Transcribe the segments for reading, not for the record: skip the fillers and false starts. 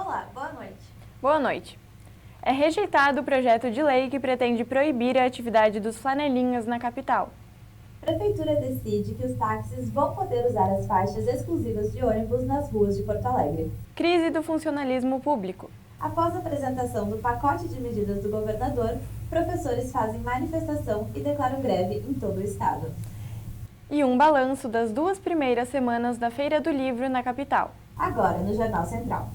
Olá, boa noite. Boa noite. É rejeitado o projeto de lei que pretende proibir a atividade dos flanelinhas na capital. A Prefeitura decide que os táxis vão poder usar as faixas exclusivas de ônibus nas ruas de Porto Alegre. Crise do funcionalismo público. Após a apresentação do pacote de medidas do governador, professores fazem manifestação e declaram greve em todo o estado. E um balanço das 2 primeiras semanas da Feira do Livro na capital. Agora no Jornal Central.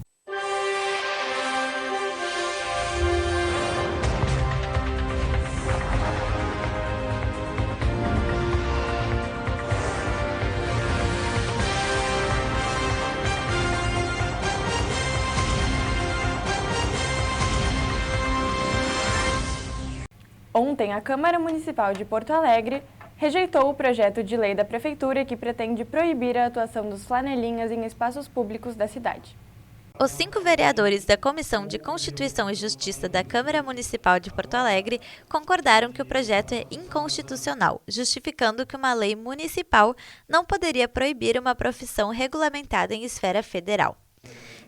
Ontem, a Câmara Municipal de Porto Alegre rejeitou o projeto de lei da Prefeitura que pretende proibir a atuação dos flanelinhas em espaços públicos da cidade. Os 5 vereadores da Comissão de Constituição e Justiça da Câmara Municipal de Porto Alegre concordaram que o projeto é inconstitucional, justificando que uma lei municipal não poderia proibir uma profissão regulamentada em esfera federal.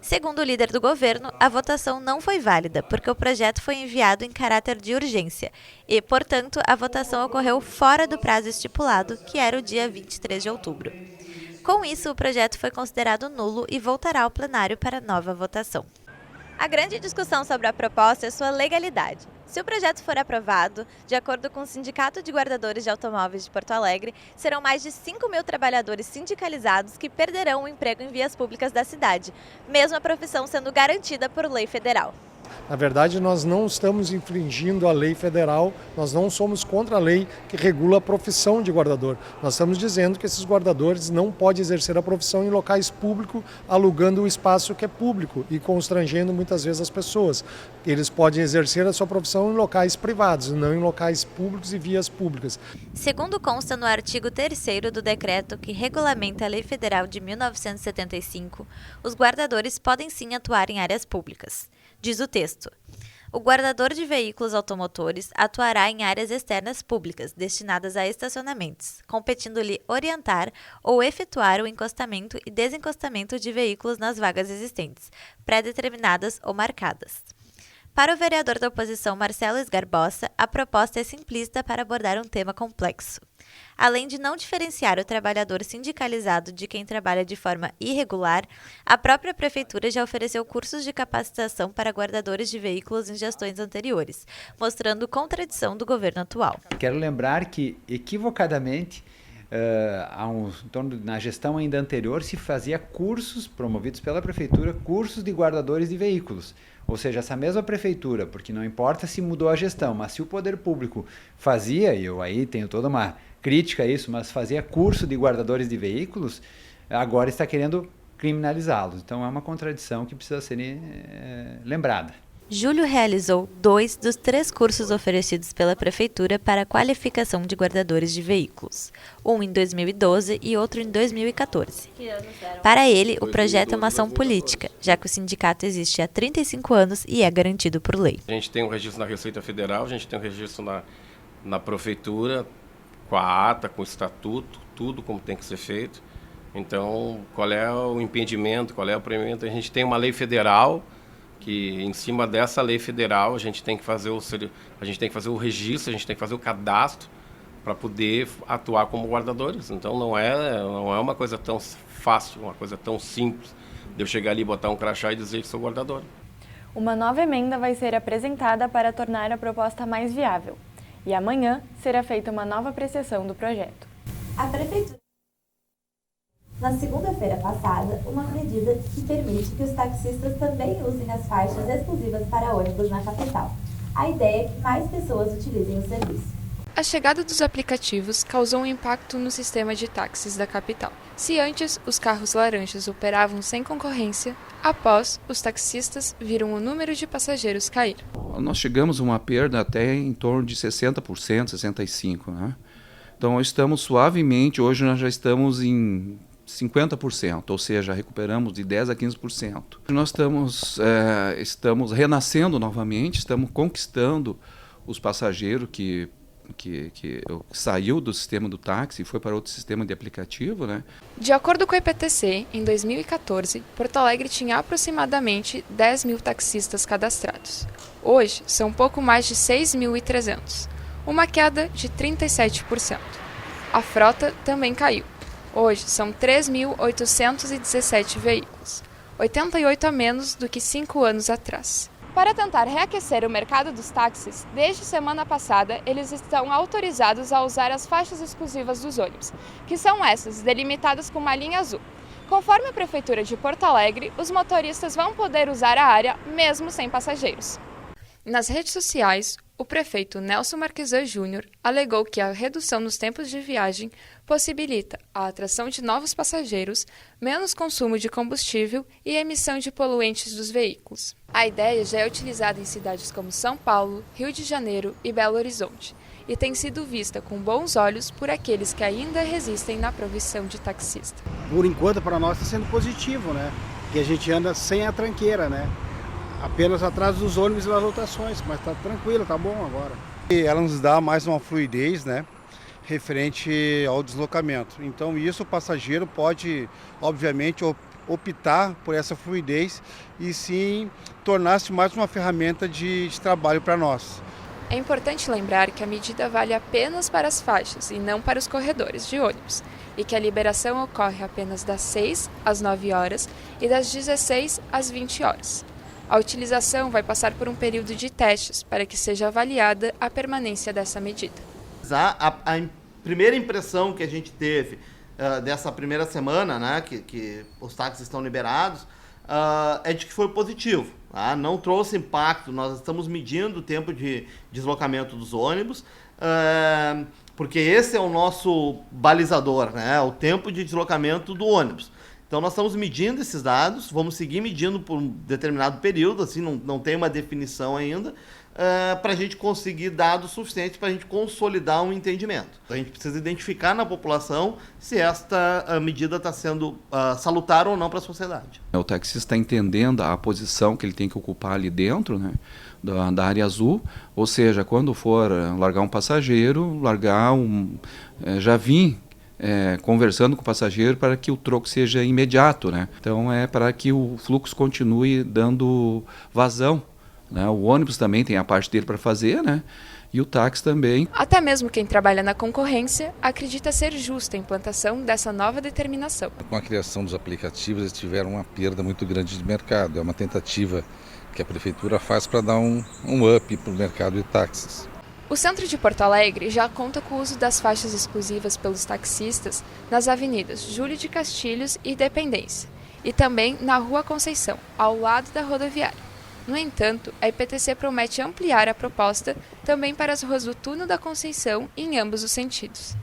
Segundo o líder do governo, a votação não foi válida, porque o projeto foi enviado em caráter de urgência e, portanto, a votação ocorreu fora do prazo estipulado, que era o dia 23 de outubro. Com isso, o projeto foi considerado nulo e voltará ao plenário para nova votação. A grande discussão sobre a proposta é sua legalidade. Se o projeto for aprovado, de acordo com o Sindicato de Guardadores de Automóveis de Porto Alegre, serão mais de 5.000 trabalhadores sindicalizados que perderão o emprego em vias públicas da cidade, mesmo a profissão sendo garantida por lei federal. Na verdade, nós não estamos infringindo a lei federal, nós não somos contra a lei que regula a profissão de guardador. Nós estamos dizendo que esses guardadores não podem exercer a profissão em locais públicos, alugando o espaço que é público e constrangendo muitas vezes as pessoas. Eles podem exercer a sua profissão em locais privados, não em locais públicos e vias públicas. Segundo consta no artigo 3º do decreto que regulamenta a Lei Federal de 1975, os guardadores podem sim atuar em áreas públicas. Diz o texto: o guardador de veículos automotores atuará em áreas externas públicas destinadas a estacionamentos, competindo-lhe orientar ou efetuar o encostamento e desencostamento de veículos nas vagas existentes, pré-determinadas ou marcadas. Para o vereador da oposição Marcelo Esgarbosa, a proposta é simplista para abordar um tema complexo. Além de não diferenciar o trabalhador sindicalizado de quem trabalha de forma irregular, a própria Prefeitura já ofereceu cursos de capacitação para guardadores de veículos em gestões anteriores, mostrando contradição do governo atual. Quero lembrar que, equivocadamente, na gestão ainda anterior, se fazia cursos promovidos pela Prefeitura, cursos de guardadores de veículos. Ou seja, essa mesma prefeitura, porque não importa se mudou a gestão, mas se o poder público fazia, e eu aí tenho toda uma crítica a isso, mas fazia curso de guardadores de veículos, agora está querendo criminalizá-los. Então é uma contradição que precisa ser lembrada. Júlio realizou 2 dos 3 cursos oferecidos pela Prefeitura para a qualificação de guardadores de veículos, um em 2012 e outro em 2014. Para ele, o projeto é uma ação política, já que o sindicato existe há 35 anos e é garantido por lei. A gente tem um registro na Receita Federal, a gente tem um registro na Prefeitura, com a ata, com o estatuto, tudo como tem que ser feito. Então, qual é o impedimento, qual é o proibimento? A gente tem uma lei federal, que em cima dessa lei federal a gente tem que fazer o registro, a gente tem que fazer o cadastro para poder atuar como guardadores. Então não é uma coisa tão fácil, uma coisa tão simples de eu chegar ali, botar um crachá e dizer que sou guardador. Uma nova emenda vai ser apresentada para tornar a proposta mais viável. E amanhã será feita uma nova apreciação do projeto. A Prefeitura, na segunda-feira passada, uma medida que permite que os taxistas também usem as faixas exclusivas para ônibus na capital. A ideia é que mais pessoas utilizem o serviço. A chegada dos aplicativos causou um impacto no sistema de táxis da capital. Se antes os carros laranjas operavam sem concorrência, após os taxistas viram o número de passageiros cair. Nós chegamos a uma perda até em torno de 60%, 65%, né? Então estamos suavemente, hoje nós já estamos em 50%, ou seja, recuperamos de 10% a 15%. Nós estamos renascendo novamente, estamos conquistando os passageiros que saiu do sistema do táxi e foi para outro sistema de aplicativo, né? De acordo com o IPTC, em 2014, Porto Alegre tinha aproximadamente 10 mil taxistas cadastrados. Hoje, são pouco mais de 6.300, uma queda de 37%. A frota também caiu. Hoje, são 3.817 veículos, 88 a menos do que 5 anos atrás. Para tentar reaquecer o mercado dos táxis, desde semana passada, eles estão autorizados a usar as faixas exclusivas dos ônibus, que são essas, delimitadas com uma linha azul. Conforme a Prefeitura de Porto Alegre, os motoristas vão poder usar a área mesmo sem passageiros. Nas redes sociais, o prefeito Nelson Marquesan Júnior alegou que a redução nos tempos de viagem possibilita a atração de novos passageiros, menos consumo de combustível e emissão de poluentes dos veículos. A ideia já é utilizada em cidades como São Paulo, Rio de Janeiro e Belo Horizonte e tem sido vista com bons olhos por aqueles que ainda resistem na profissão de taxista. Por enquanto, para nós está sendo positivo, né? Que a gente anda sem a tranqueira, né? Apenas atrás dos ônibus e das lotações, mas está tranquilo, está bom agora. E ela nos dá mais uma fluidez, né, referente ao deslocamento. Então isso o passageiro pode, obviamente, optar por essa fluidez e sim tornar-se mais uma ferramenta de trabalho para nós. É importante lembrar que a medida vale apenas para as faixas e não para os corredores de ônibus, e que a liberação ocorre apenas das 6 às 9 horas e das 16 às 20 horas. A utilização vai passar por um período de testes para que seja avaliada a permanência dessa medida. A primeira impressão que a gente teve dessa primeira semana, né, que os táxis estão liberados, é de que foi positivo. Tá? Não trouxe impacto, nós estamos medindo o tempo de deslocamento dos ônibus, porque esse é o nosso balizador, né, o tempo de deslocamento do ônibus. Então nós estamos medindo esses dados, vamos seguir medindo por um determinado período, assim, não tem uma definição ainda, para a gente conseguir dados suficientes para a gente consolidar um entendimento. A gente precisa identificar na população se esta medida está sendo salutar ou não para a sociedade. O taxista está entendendo a posição que ele tem que ocupar ali dentro, né, da área azul, ou seja, quando for largar um passageiro, já vir conversando com o passageiro para que o troco seja imediato, né? Então é para que o fluxo continue dando vazão, né? O ônibus também tem a parte dele para fazer, né? E o táxi também. Até mesmo quem trabalha na concorrência acredita ser justa a implantação dessa nova determinação. Com a criação dos aplicativos, eles tiveram uma perda muito grande de mercado. É uma tentativa que a prefeitura faz para dar um up para o mercado de táxis. O centro de Porto Alegre já conta com o uso das faixas exclusivas pelos taxistas nas avenidas Júlio de Castilhos e Dependência, e também na Rua Conceição, ao lado da rodoviária. No entanto, a IPTC promete ampliar a proposta também para as ruas do Túnel da Conceição em ambos os sentidos.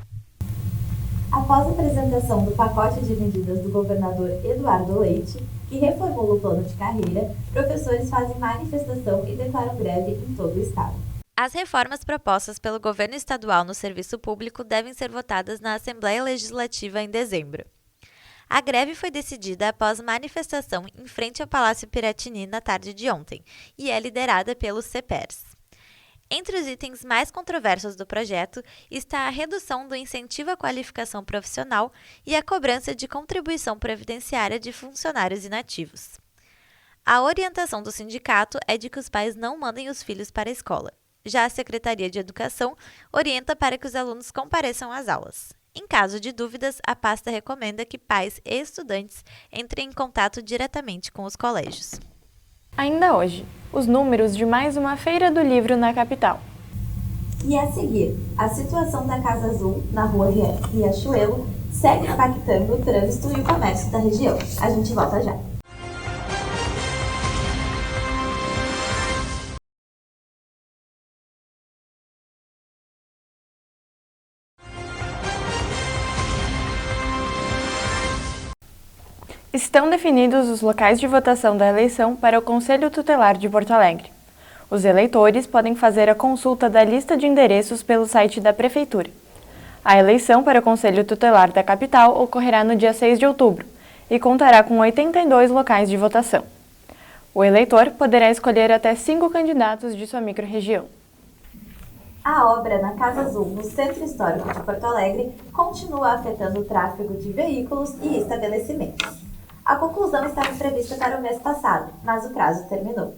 Após a apresentação do pacote de medidas do governador Eduardo Leite, que reformula o plano de carreira, professores fazem manifestação e declaram greve em todo o estado. As reformas propostas pelo governo estadual no serviço público devem ser votadas na Assembleia Legislativa em dezembro. A greve foi decidida após manifestação em frente ao Palácio Piratini na tarde de ontem e é liderada pelos CEPERS. Entre os itens mais controversos do projeto está a redução do incentivo à qualificação profissional e a cobrança de contribuição previdenciária de funcionários inativos. A orientação do sindicato é de que os pais não mandem os filhos para a escola. Já a Secretaria de Educação orienta para que os alunos compareçam às aulas. Em caso de dúvidas, a pasta recomenda que pais e estudantes entrem em contato diretamente com os colégios. Ainda hoje, os números de mais uma Feira do Livro na capital. E a seguir, a situação da Casa Azul, na rua Riachuelo, segue impactando o trânsito e o comércio da região. A gente volta já. Estão definidos os locais de votação da eleição para o Conselho Tutelar de Porto Alegre. Os eleitores podem fazer a consulta da lista de endereços pelo site da Prefeitura. A eleição para o Conselho Tutelar da capital ocorrerá no dia 6 de outubro e contará com 82 locais de votação. O eleitor poderá escolher até 5 candidatos de sua microrregião. A obra na Casa Azul, no Centro Histórico de Porto Alegre, continua afetando o tráfego de veículos e estabelecimentos. A conclusão estava prevista para o mês passado, mas o prazo terminou.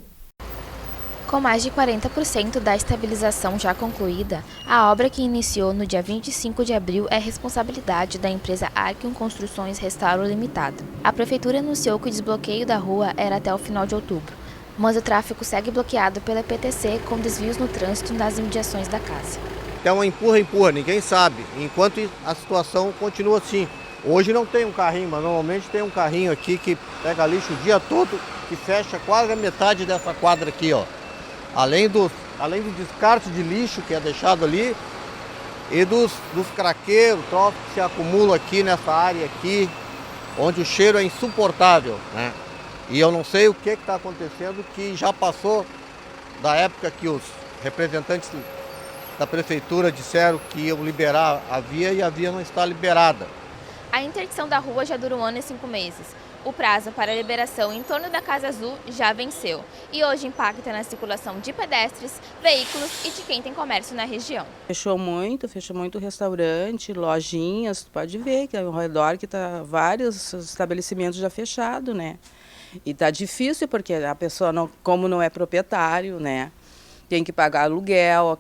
Com mais de 40% da estabilização já concluída, a obra que iniciou no dia 25 de abril é responsabilidade da empresa Arquium Construções Restauro Limitada. A prefeitura anunciou que o desbloqueio da rua era até o final de outubro, mas o tráfego segue bloqueado pela PTC com desvios no trânsito nas imediações da casa. É um empurra, ninguém sabe, enquanto a situação continua assim. Hoje não tem um carrinho, mas normalmente tem um carrinho aqui que pega lixo o dia todo, que fecha quase a metade dessa quadra aqui, ó. Além do descarte de lixo que é deixado ali e dos craqueiros, troços que se acumulam aqui nessa área aqui, onde o cheiro é insuportável, né? E eu não sei o que está acontecendo, que já passou da época que os representantes da prefeitura disseram que iam liberar a via e a via não está liberada. A interdição da rua já dura 1 ano e 5 meses. O prazo para a liberação em torno da Casa Azul já venceu e hoje impacta na circulação de pedestres, veículos e de quem tem comércio na região. Fechou muito restaurante, lojinhas, tu pode ver que ao redor que tá vários estabelecimentos já fechados, né? E tá difícil porque a pessoa, como não é proprietário, né? Tem que pagar aluguel,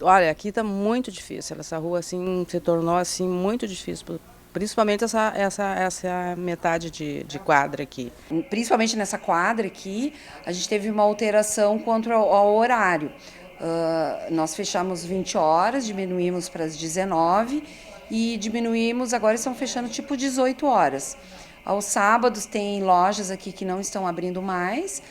olha, aqui tá muito difícil, essa rua assim se tornou assim muito difícil. Principalmente essa metade de quadra aqui. Principalmente nessa quadra aqui, a gente teve uma alteração quanto ao horário. Nós fechamos 20 horas, diminuímos para as 19 e diminuímos, agora estão fechando tipo 18 horas. Aos sábados tem lojas aqui que não estão abrindo mais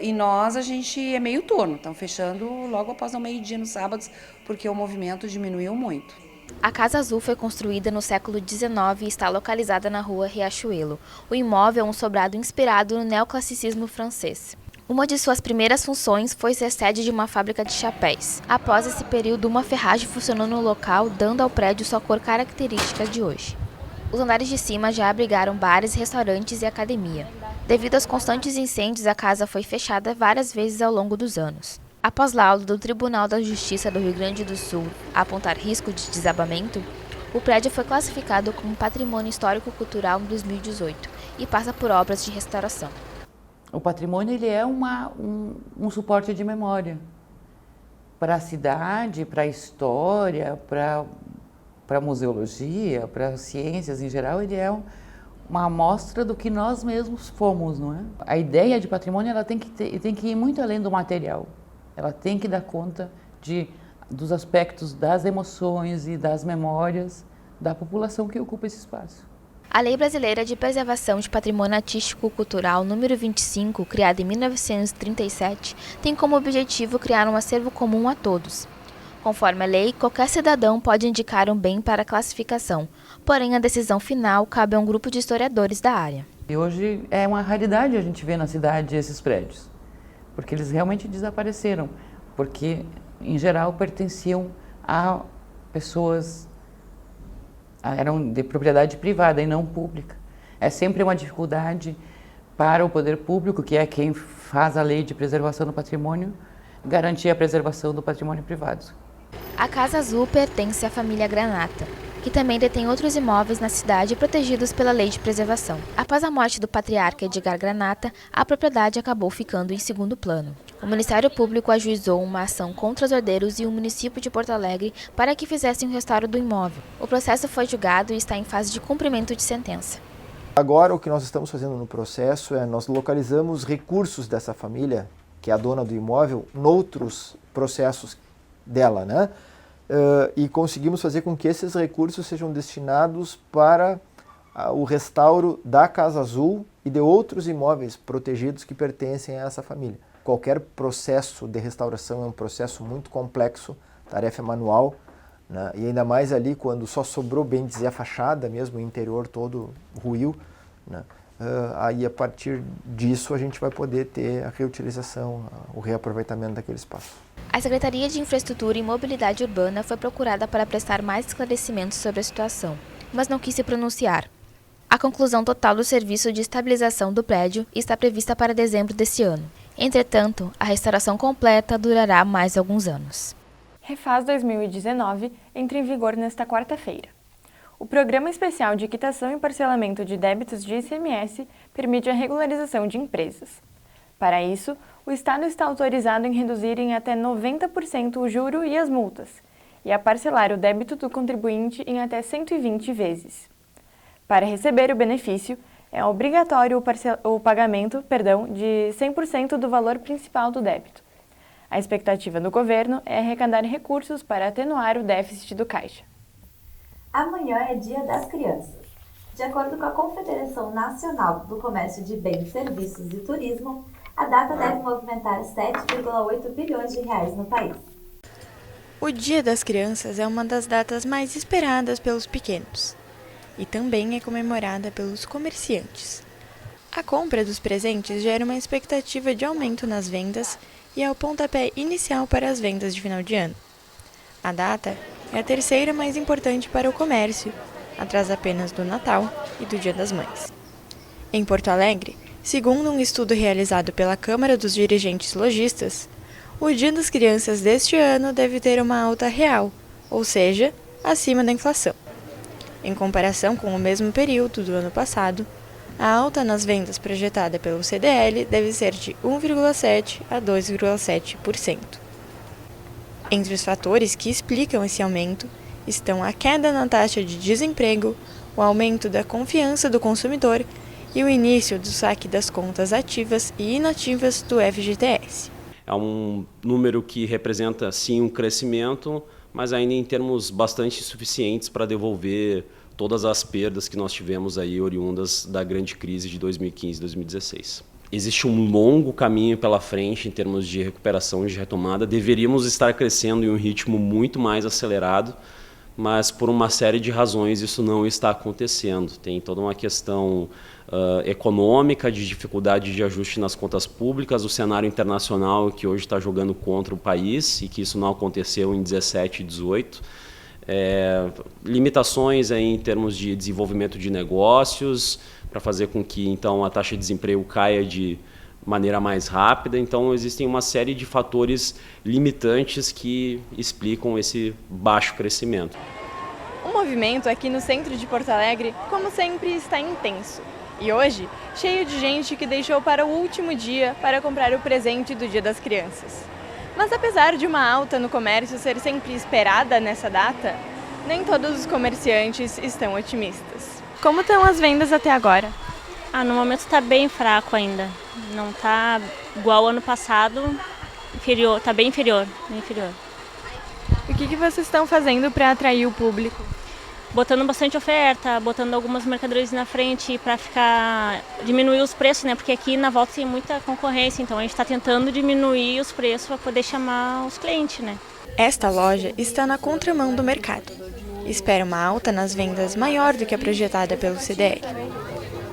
e a gente é meio turno, estão fechando logo após o meio-dia nos sábados, porque o movimento diminuiu muito. A Casa Azul foi construída no século XIX e está localizada na rua Riachuelo. O imóvel é um sobrado inspirado no neoclassicismo francês. Uma de suas primeiras funções foi ser sede de uma fábrica de chapéus. Após esse período, uma ferragem funcionou no local, dando ao prédio sua cor característica de hoje. Os andares de cima já abrigaram bares, restaurantes e academia. Devido aos constantes incêndios, a casa foi fechada várias vezes ao longo dos anos. Após laudo do Tribunal da Justiça do Rio Grande do Sul apontar risco de desabamento, o prédio foi classificado como Patrimônio Histórico-Cultural em 2018 e passa por obras de restauração. O patrimônio ele é um suporte de memória para a cidade, para a história, para a museologia, para as ciências em geral. Ele é uma amostra do que nós mesmos fomos, não é? A ideia de patrimônio ela tem que ir muito além do material. Ela tem que dar conta dos aspectos das emoções e das memórias da população que ocupa esse espaço. A Lei Brasileira de Preservação de Patrimônio Artístico-Cultural número 25, criada em 1937, tem como objetivo criar um acervo comum a todos. Conforme a lei, qualquer cidadão pode indicar um bem para classificação, porém a decisão final cabe a um grupo de historiadores da área. E hoje é uma raridade a gente ver na cidade esses prédios, porque eles realmente desapareceram, porque em geral pertenciam a pessoas, eram de propriedade privada e não pública. É sempre uma dificuldade para o poder público, que é quem faz a lei de preservação do patrimônio, garantir a preservação do patrimônio privado. A Casa Azul pertence à família Granata, que também detém outros imóveis na cidade protegidos pela lei de preservação. Após a morte do patriarca Edgar Granata, a propriedade acabou ficando em segundo plano. O Ministério Público ajuizou uma ação contra os herdeiros e o município de Porto Alegre para que fizessem o restauro do imóvel. O processo foi julgado e está em fase de cumprimento de sentença. Agora o que nós estamos fazendo no processo é nós localizamos recursos dessa família, que é a dona do imóvel, noutros processos dela, né? E conseguimos fazer com que esses recursos sejam destinados para o restauro da Casa Azul e de outros imóveis protegidos que pertencem a essa família. Qualquer processo de restauração é um processo muito complexo, tarefa manual, né? E ainda mais ali quando só sobrou, bem dizer, a fachada mesmo, o interior todo ruiu, né? Aí a partir disso a gente vai poder ter a reutilização, o reaproveitamento daquele espaço. A Secretaria de Infraestrutura e Mobilidade Urbana foi procurada para prestar mais esclarecimentos sobre a situação, mas não quis se pronunciar. A conclusão total do serviço de estabilização do prédio está prevista para dezembro deste ano. Entretanto, a restauração completa durará mais alguns anos. Refaz 2019 entra em vigor nesta quarta-feira. O Programa Especial de Quitação e Parcelamento de Débitos de ICMS permite a regularização de empresas. Para isso, o Estado está autorizado em reduzir em até 90% o juro e as multas, e a parcelar o débito do contribuinte em até 120 vezes. Para receber o benefício, é obrigatório o pagamento de 100% do valor principal do débito. A expectativa do governo é arrecadar recursos para atenuar o déficit do caixa. Amanhã é Dia das Crianças. De acordo com a Confederação Nacional do Comércio de Bens, Serviços e Turismo, a data deve movimentar 7,8 bilhões de reais no país. O Dia das Crianças é uma das datas mais esperadas pelos pequenos e também é comemorada pelos comerciantes. A compra dos presentes gera uma expectativa de aumento nas vendas e é o pontapé inicial para as vendas de final de ano. A data é a terceira mais importante para o comércio, atrás apenas do Natal e do Dia das Mães. Em Porto Alegre, segundo um estudo realizado pela Câmara dos Dirigentes Lojistas, o Dia das Crianças deste ano deve ter uma alta real, ou seja, acima da inflação. Em comparação com o mesmo período do ano passado, a alta nas vendas projetada pelo CDL deve ser de 1,7% a 2,7%. Entre os fatores que explicam esse aumento estão a queda na taxa de desemprego, o aumento da confiança do consumidor e o início do saque das contas ativas e inativas do FGTS. É um número que representa, sim, um crescimento, mas ainda em termos bastante insuficientes para devolver todas as perdas que nós tivemos aí oriundas da grande crise de 2015 e 2016. Existe um longo caminho pela frente em termos de recuperação e de retomada. Deveríamos estar crescendo em um ritmo muito mais acelerado, mas por uma série de razões isso não está acontecendo. Tem toda uma questão econômica, de dificuldade de ajuste nas contas públicas, o cenário internacional que hoje está jogando contra o país e que isso não aconteceu em 17 e 18. Limitações aí em termos de desenvolvimento de negócios, para fazer com que então a taxa de desemprego caia de maneira mais rápida. Então existem uma série de fatores limitantes que explicam esse baixo crescimento. O movimento aqui no centro de Porto Alegre, como sempre, está intenso. E hoje, cheio de gente que deixou para o último dia para comprar o presente do Dia das Crianças. Mas apesar de uma alta no comércio ser sempre esperada nessa data, nem todos os comerciantes estão otimistas. Como estão as vendas até agora? No momento está bem fraco ainda. Não está igual ao ano passado, está bem inferior. O que vocês estão fazendo para atrair o público? Botando bastante oferta, botando algumas mercadorias na frente para diminuir os preços, né? Porque aqui na volta tem muita concorrência, então a gente está tentando diminuir os preços para poder chamar os clientes, né? Esta loja está na contramão do mercado. Espera uma alta nas vendas maior do que a projetada pelo CDL.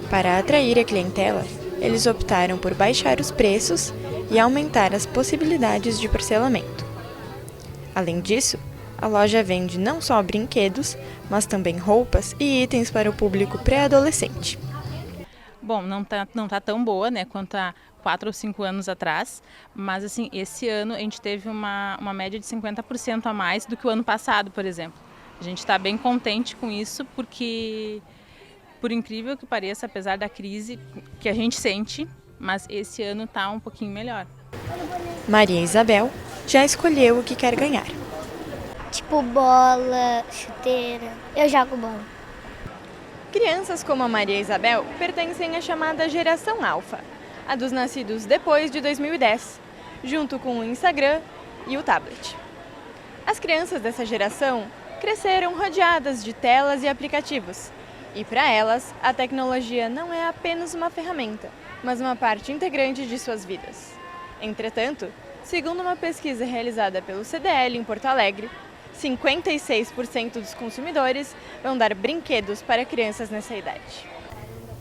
Para atrair a clientela, eles optaram por baixar os preços e aumentar as possibilidades de parcelamento. Além disso, a loja vende não só brinquedos, mas também roupas e itens para o público pré-adolescente. Bom, não tá tão boa, né, quanto há 4 ou 5 anos atrás, mas assim, esse ano a gente teve uma média de 50% a mais do que o ano passado, por exemplo. A gente está bem contente com isso porque, por incrível que pareça, apesar da crise que a gente sente, mas esse ano está um pouquinho melhor. Maria Isabel já escolheu o que quer ganhar. Tipo bola, chuteira. Eu jogo bola. Crianças como a Maria Isabel pertencem à chamada geração Alfa, a dos nascidos depois de 2010, junto com o Instagram e o tablet. As crianças dessa geração cresceram rodeadas de telas e aplicativos, e para elas a tecnologia não é apenas uma ferramenta, mas uma parte integrante de suas vidas. Entretanto, segundo uma pesquisa realizada pelo CDL em Porto Alegre, 56% dos consumidores vão dar brinquedos para crianças nessa idade.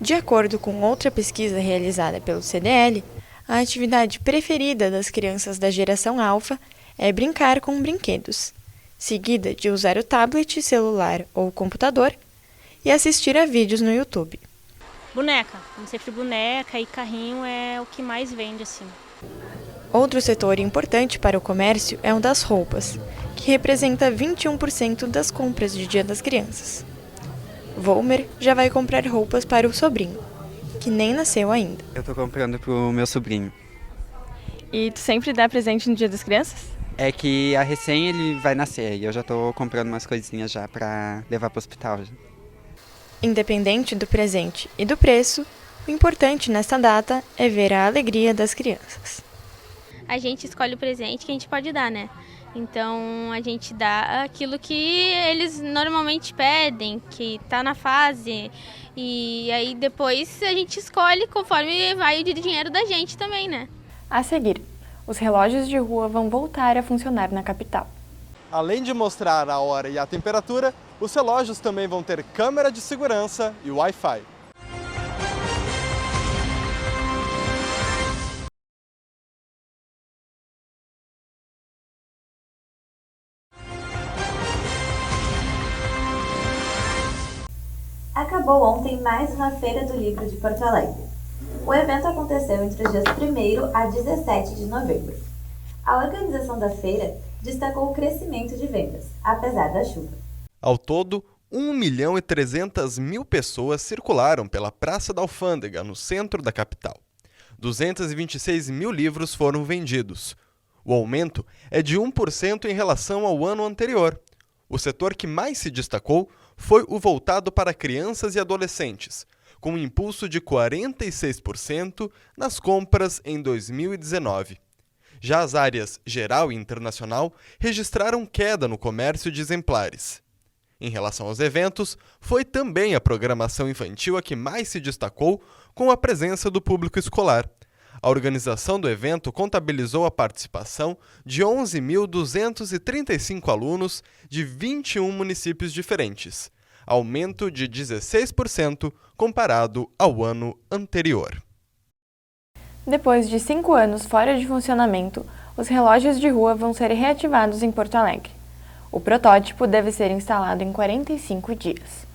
De acordo com outra pesquisa realizada pelo CDL, a atividade preferida das crianças da geração Alfa é brincar com brinquedos, seguida de usar o tablet, celular ou computador e assistir a vídeos no YouTube. boneca. Como sempre, boneca e carrinho é o que mais vende, assim. Outro setor importante para o comércio é o das roupas, que representa 21% das compras de Dia das Crianças. Volmer já vai comprar roupas para o sobrinho, que nem nasceu ainda. Eu tô comprando pro meu sobrinho. E tu sempre dá presente no Dia das Crianças? É que a recém ele vai nascer e eu já tô comprando umas coisinhas já pra levar pro hospital. Independente do presente e do preço, o importante nesta data é ver a alegria das crianças. A gente escolhe o presente que a gente pode dar, né? Então a gente dá aquilo que eles normalmente pedem, que tá na fase. E aí depois a gente escolhe conforme vai o dinheiro da gente também, né? A seguir, os relógios de rua vão voltar a funcionar na capital. Além de mostrar a hora e a temperatura, os relógios também vão ter câmera de segurança e Wi-Fi. Acabou ontem mais uma Feira do Livro de Porto Alegre. O evento aconteceu entre os dias 1º a 17 de novembro. A organização da feira destacou o crescimento de vendas, apesar da chuva. Ao todo, 1.300.000 pessoas circularam pela Praça da Alfândega, no centro da capital. 226 mil livros foram vendidos. O aumento é de 1% em relação ao ano anterior. O setor que mais se destacou foi o voltado para crianças e adolescentes, com um impulso de 46% nas compras em 2019. Já as áreas geral e internacional registraram queda no comércio de exemplares. Em relação aos eventos, foi também a programação infantil a que mais se destacou, com a presença do público escolar. A organização do evento contabilizou a participação de 11.235 alunos de 21 municípios diferentes, aumento de 16% comparado ao ano anterior. Depois de 5 anos fora de funcionamento, os relógios de rua vão ser reativados em Porto Alegre. O protótipo deve ser instalado em 45 dias.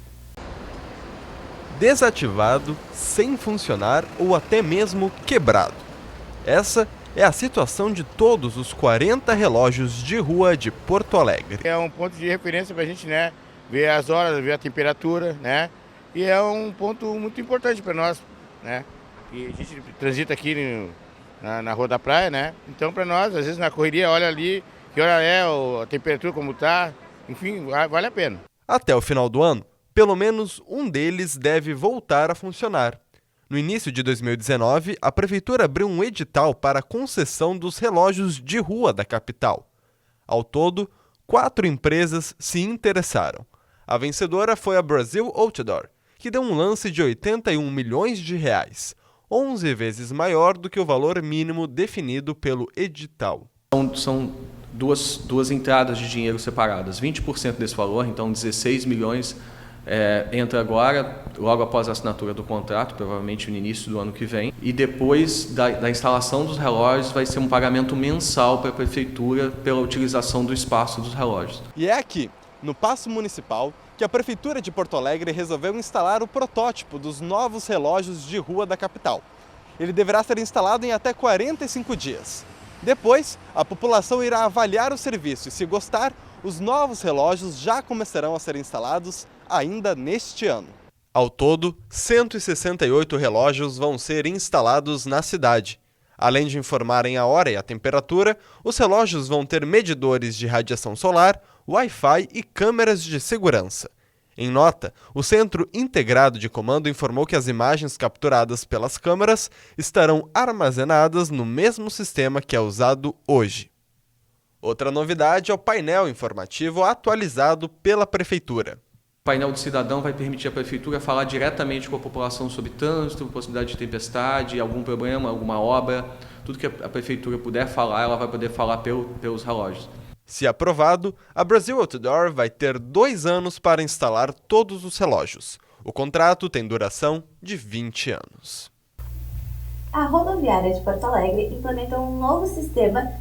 Desativado, sem funcionar ou até mesmo quebrado. Essa é a situação de todos os 40 relógios de rua de Porto Alegre. É um ponto de referência para a gente, né, ver as horas, ver a temperatura, né, e é um ponto muito importante para nós, né, e a gente transita aqui na Rua da Praia, né, então para nós, às vezes na correria, olha ali que hora é, a temperatura como está, enfim, vale a pena. Até o final do ano, pelo menos um deles deve voltar a funcionar. No início de 2019, a Prefeitura abriu um edital para a concessão dos relógios de rua da capital. Ao todo, 4 empresas se interessaram. A vencedora foi a Brasil Outdoor, que deu um lance de 81 milhões de reais, 11 vezes maior do que o valor mínimo definido pelo edital. São duas entradas de dinheiro separadas. 20% desse valor, então 16 milhões, entra agora, logo após a assinatura do contrato, provavelmente no início do ano que vem. E depois da instalação dos relógios vai ser um pagamento mensal para a Prefeitura pela utilização do espaço dos relógios. E é aqui, no Paço Municipal, que a Prefeitura de Porto Alegre resolveu instalar o protótipo dos novos relógios de rua da capital. Ele deverá ser instalado em até 45 dias. Depois, a população irá avaliar o serviço e, se gostar, os novos relógios já começarão a ser instalados ainda neste ano. Ao todo, 168 relógios vão ser instalados na cidade. Além de informarem a hora e a temperatura, os relógios vão ter medidores de radiação solar, Wi-Fi e câmeras de segurança. Em nota, o Centro Integrado de Comando informou que as imagens capturadas pelas câmeras estarão armazenadas no mesmo sistema que é usado hoje. Outra novidade é o painel informativo atualizado pela Prefeitura. O painel do cidadão vai permitir à Prefeitura falar diretamente com a população sobre trânsito, possibilidade de tempestade, algum problema, alguma obra. Tudo que a Prefeitura puder falar, ela vai poder falar pelos relógios. Se aprovado, a Brasil Outdoor vai ter 2 anos para instalar todos os relógios. O contrato tem duração de 20 anos. A rodoviária de Porto Alegre implementou um novo sistema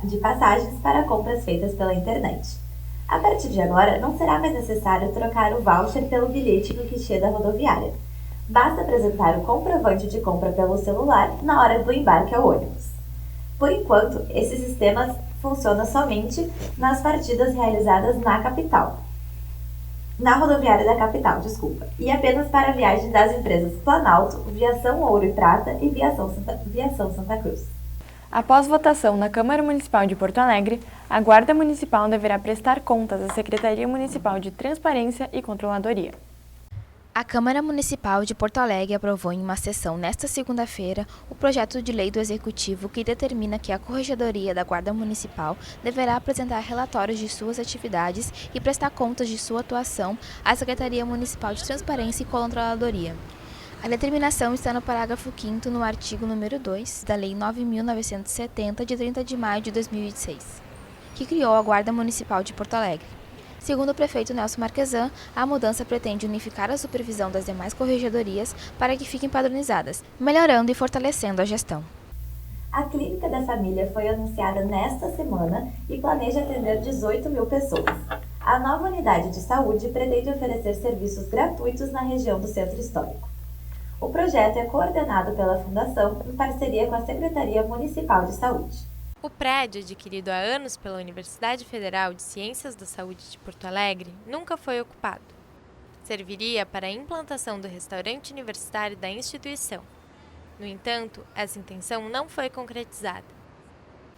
de passagens para compras feitas pela internet. A partir de agora, não será mais necessário trocar o voucher pelo bilhete no guichê da rodoviária. Basta apresentar o comprovante de compra pelo celular na hora do embarque ao ônibus. Por enquanto, esse sistema funciona somente nas partidas realizadas na rodoviária da capital, e apenas para a viagem das empresas Planalto, Viação Ouro e Prata e Viação Santa Cruz. Após votação na Câmara Municipal de Porto Alegre, a Guarda Municipal deverá prestar contas à Secretaria Municipal de Transparência e Controladoria. A Câmara Municipal de Porto Alegre aprovou em uma sessão nesta segunda-feira o projeto de lei do Executivo que determina que a Corregedoria da Guarda Municipal deverá apresentar relatórios de suas atividades e prestar contas de sua atuação à Secretaria Municipal de Transparência e Controladoria. A determinação está no parágrafo 5º no artigo número 2 da Lei 9.970, de 30 de maio de 2006, que criou a Guarda Municipal de Porto Alegre. Segundo o prefeito Nelson Marquesan, a mudança pretende unificar a supervisão das demais corregedorias para que fiquem padronizadas, melhorando e fortalecendo a gestão. A Clínica da Família foi anunciada nesta semana e planeja atender 18 mil pessoas. A nova unidade de saúde pretende oferecer serviços gratuitos na região do Centro Histórico. O projeto é coordenado pela Fundação em parceria com a Secretaria Municipal de Saúde. O prédio, adquirido há anos pela Universidade Federal de Ciências da Saúde de Porto Alegre, nunca foi ocupado. Serviria para a implantação do restaurante universitário da instituição. No entanto, essa intenção não foi concretizada.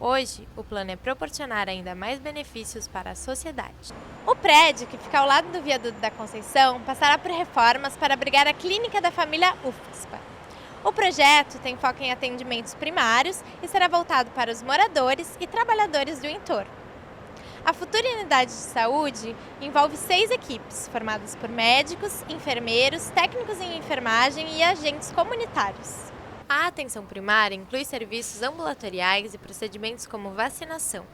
Hoje, o plano é proporcionar ainda mais benefícios para a sociedade. O prédio, que fica ao lado do viaduto da Conceição, passará por reformas para abrigar a Clínica da Família UFSPA. O projeto tem foco em atendimentos primários e será voltado para os moradores e trabalhadores do entorno. A futura unidade de saúde envolve 6 equipes, formadas por médicos, enfermeiros, técnicos em enfermagem e agentes comunitários. A atenção primária inclui serviços ambulatoriais e procedimentos como vacinação.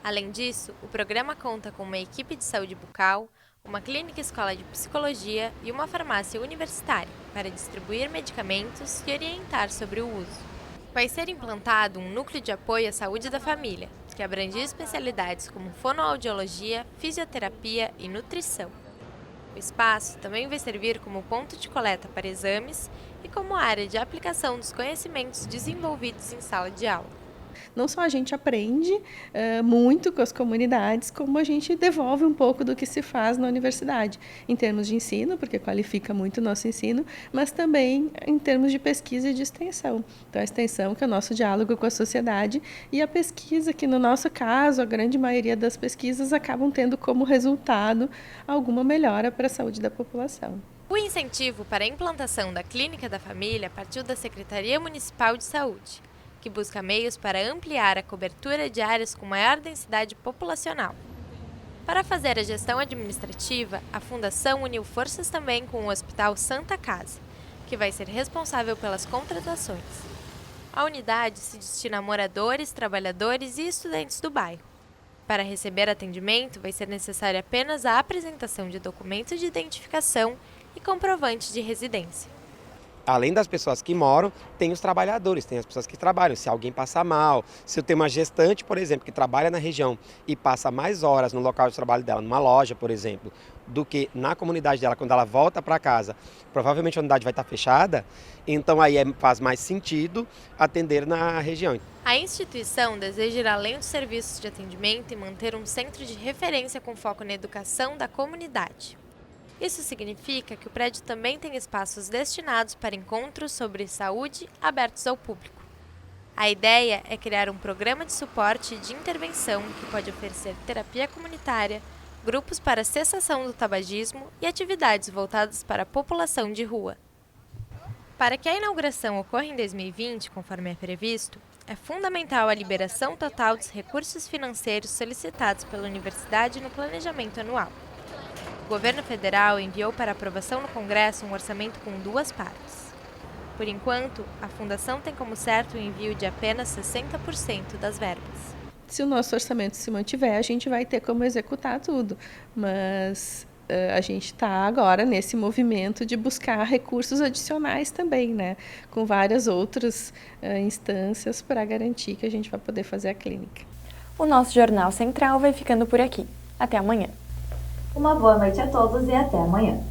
Além disso, o programa conta com uma equipe de saúde bucal, uma clínica escola de psicologia e uma farmácia universitária para distribuir medicamentos e orientar sobre o uso. Vai ser implantado um núcleo de apoio à saúde da família, que abrange especialidades como fonoaudiologia, fisioterapia e nutrição. O espaço também vai servir como ponto de coleta para exames e como área de aplicação dos conhecimentos desenvolvidos em sala de aula. Não só a gente aprende muito com as comunidades, como a gente devolve um pouco do que se faz na universidade, em termos de ensino, porque qualifica muito o nosso ensino, mas também em termos de pesquisa e de extensão. Então, a extensão, que é o nosso diálogo com a sociedade, e a pesquisa, que no nosso caso, a grande maioria das pesquisas acabam tendo como resultado alguma melhora para a saúde da população. O incentivo para a implantação da Clínica da Família partiu da Secretaria Municipal de Saúde, que busca meios para ampliar a cobertura de áreas com maior densidade populacional. Para fazer a gestão administrativa, a Fundação uniu forças também com o Hospital Santa Casa, que vai ser responsável pelas contratações. A unidade se destina a moradores, trabalhadores e estudantes do bairro. Para receber atendimento, vai ser necessária apenas a apresentação de documento de identificação e comprovante de residência. Além das pessoas que moram, tem os trabalhadores, tem as pessoas que trabalham. Se alguém passar mal, se eu tenho uma gestante, por exemplo, que trabalha na região e passa mais horas no local de trabalho dela, numa loja, por exemplo, do que na comunidade dela, quando ela volta para casa, provavelmente a unidade vai estar fechada, então aí faz mais sentido atender na região. A instituição deseja ir além dos serviços de atendimento e manter um centro de referência com foco na educação da comunidade. Isso significa que o prédio também tem espaços destinados para encontros sobre saúde abertos ao público. A ideia é criar um programa de suporte e de intervenção que pode oferecer terapia comunitária, grupos para cessação do tabagismo e atividades voltadas para a população de rua. Para que a inauguração ocorra em 2020, conforme é previsto, é fundamental a liberação total dos recursos financeiros solicitados pela universidade no planejamento anual. O governo federal enviou para aprovação no Congresso um orçamento com 2 partes. Por enquanto, a Fundação tem como certo o envio de apenas 60% das verbas. Se o nosso orçamento se mantiver, a gente vai ter como executar tudo, mas a gente está agora nesse movimento de buscar recursos adicionais também, né? Com várias outras instâncias para garantir que a gente vai poder fazer a clínica. O nosso Jornal Central vai ficando por aqui. Até amanhã. Uma boa noite a todos e até amanhã.